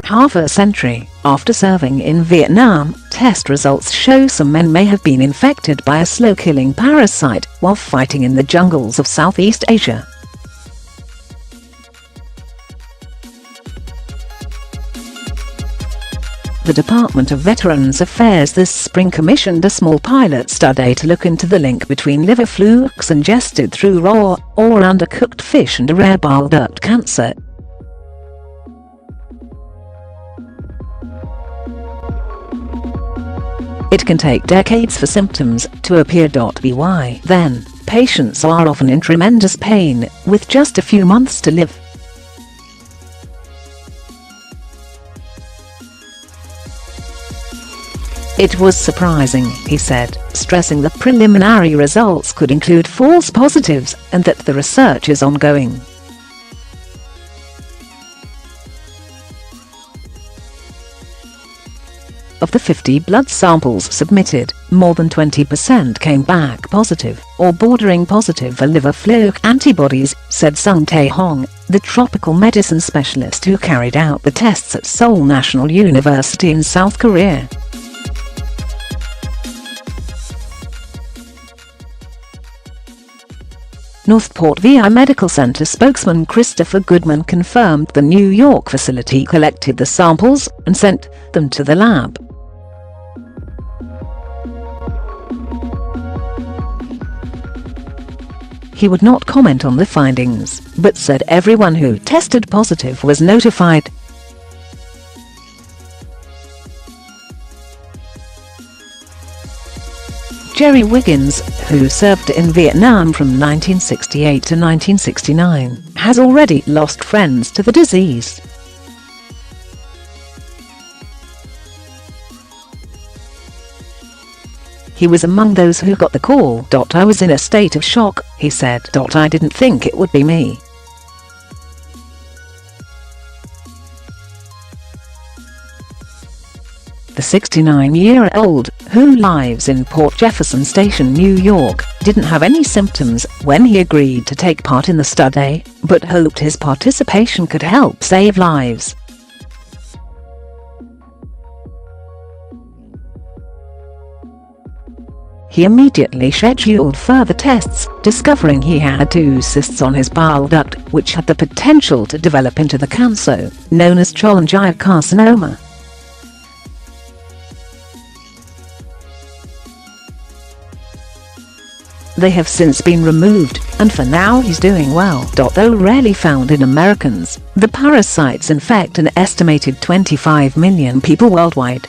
half a century after serving in Vietnam, test results show some men may have been infected by a slow-killing parasite while fighting in the jungles of Southeast Asia. The Department of Veterans Affairs this spring commissioned a small pilot study to look into the link between liver flukes ingested through raw or undercooked fish and a rare bile duct cancer. It can take decades for symptoms to appear. By then, patients are often in tremendous pain, with just a few months to live. It was surprising, he said, stressing the preliminary results could include false positives and that the research is ongoing. Of the 50 blood samples submitted, more than 20% came back positive, or bordering positive for liver fluke antibodies, said Sung Tae Hong, the tropical medicine specialist who carried out the tests at Seoul National University in South Korea. Northport VI Medical Center spokesman Christopher Goodman confirmed the New York facility collected the samples and sent them to the lab. He would not comment on the findings, but said everyone who tested positive was notified. Jerry Wiggins, who served in Vietnam from 1968 to 1969, has already lost friends to the disease. He was among those who got the call. I was in a state of shock, he said. I didn't think it would be me. The 69-year-old, who lives in Port Jefferson Station, New York, didn't have any symptoms when he agreed to take part in the study, but hoped his participation could help save lives. He immediately scheduled further tests, discovering he had 2 cysts on his bile duct, which had the potential to develop into the cancer known as cholangiocarcinoma. They have since been removed, and for now he's doing well. Though rarely found in Americans, the parasites infect an estimated 25 million people worldwide.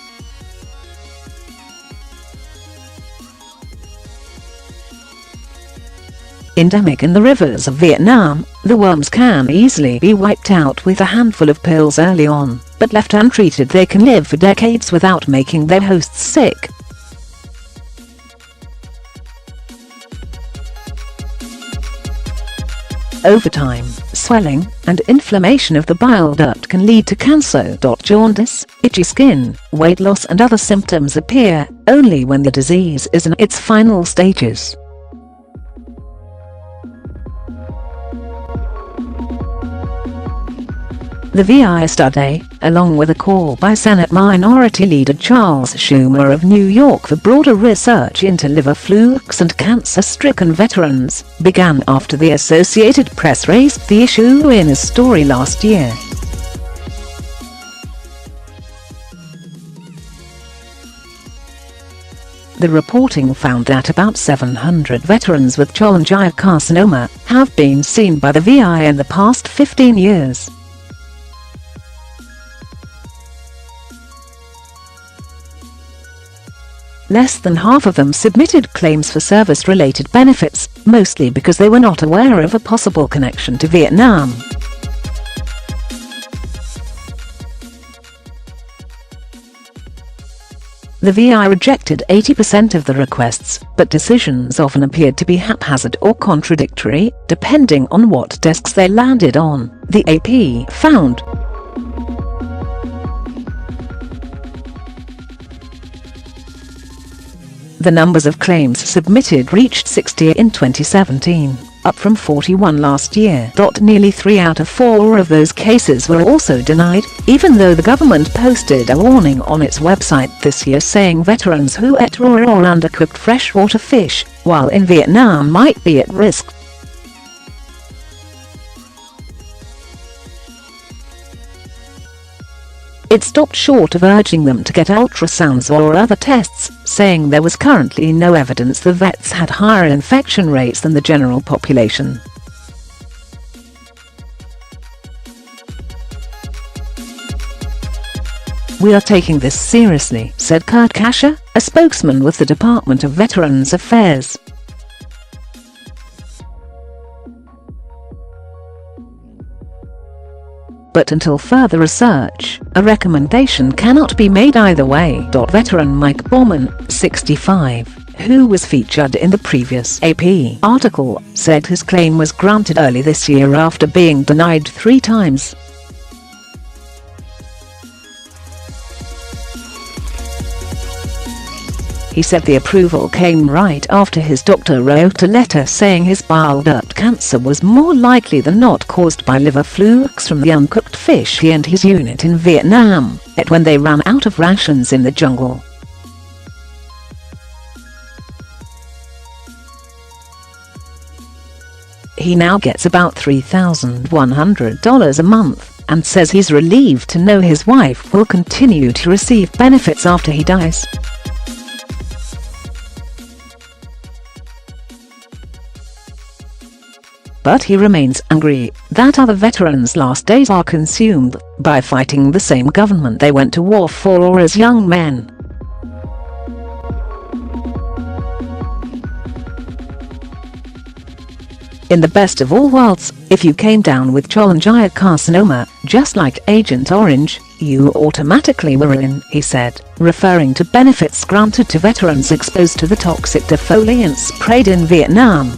Endemic in the rivers of Vietnam, the worms can easily be wiped out with a handful of pills early on, but left untreated they can live for decades without making their hosts sick. Over time, swelling and inflammation of the bile duct can lead to cancer. Jaundice, itchy skin, weight loss and other symptoms appear only when the disease is in its final stages. The VI study, along with a call by Senate Minority Leader Charles Schumer of New York for broader research into liver flukes and cancer-stricken veterans, began after the Associated Press raised the issue in a story last year. The reporting found that about 700 veterans with cholangiocarcinoma have been seen by the VI in the past 15 years. Less than half of them submitted claims for service-related benefits, mostly because they were not aware of a possible connection to Vietnam. The VI rejected 80% of the requests, but decisions often appeared to be haphazard or contradictory, depending on what desks they landed on, the AP found. The numbers of claims submitted reached 60 in 2017, up from 41 last year. Nearly 3 out of 4 of those cases were also denied, even though the government posted a warning on its website this year saying veterans who ate raw or undercooked freshwater fish while in Vietnam might be at risk. It stopped short of urging them to get ultrasounds or other tests, saying there was currently no evidence the vets had higher infection rates than the general population. "We are taking this seriously," said Kurt Kasher, a spokesman with the Department of Veterans Affairs. But until further research, a recommendation cannot be made either way. Veteran Mike Bauman, 65, who was featured in the previous AP article, said his claim was granted early this year after being denied 3 times. He said the approval came right after his doctor wrote a letter saying his bile duct cancer was more likely than not caused by liver flukes from the uncooked fish he and his unit in Vietnam ate when they ran out of rations in the jungle. He now gets about $3,100 a month, and says he's relieved to know his wife will continue to receive benefits after he dies. But he remains angry that other veterans' last days are consumed by fighting the same government they went to war for or as young men. In the best of all worlds, if you came down with cholangiocarcinoma, just like Agent Orange, you automatically were in, he said, referring to benefits granted to veterans exposed to the toxic defoliants sprayed in Vietnam.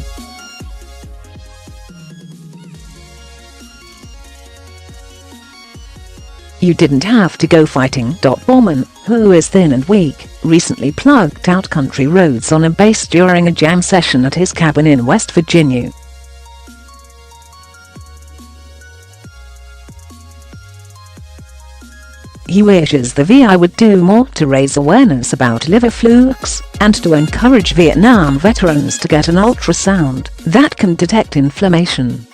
"You didn't have to go fighting." Bauman, who is thin and weak, recently plugged out country roads on a base during a jam session at his cabin in West Virginia. He wishes the VI would do more to raise awareness about liver flukes, and to encourage Vietnam veterans to get an ultrasound that can detect inflammation.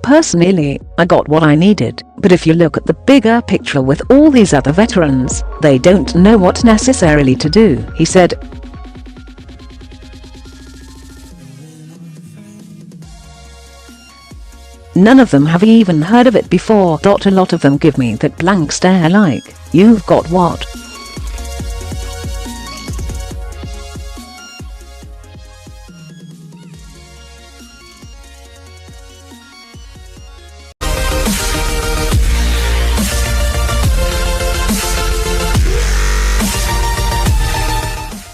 "Personally, I got what I needed, but if you look at the bigger picture with all these other veterans, they don't know what necessarily to do," he said. "None of them have even heard of it before. A lot of them give me that blank stare like, 'You've got what?'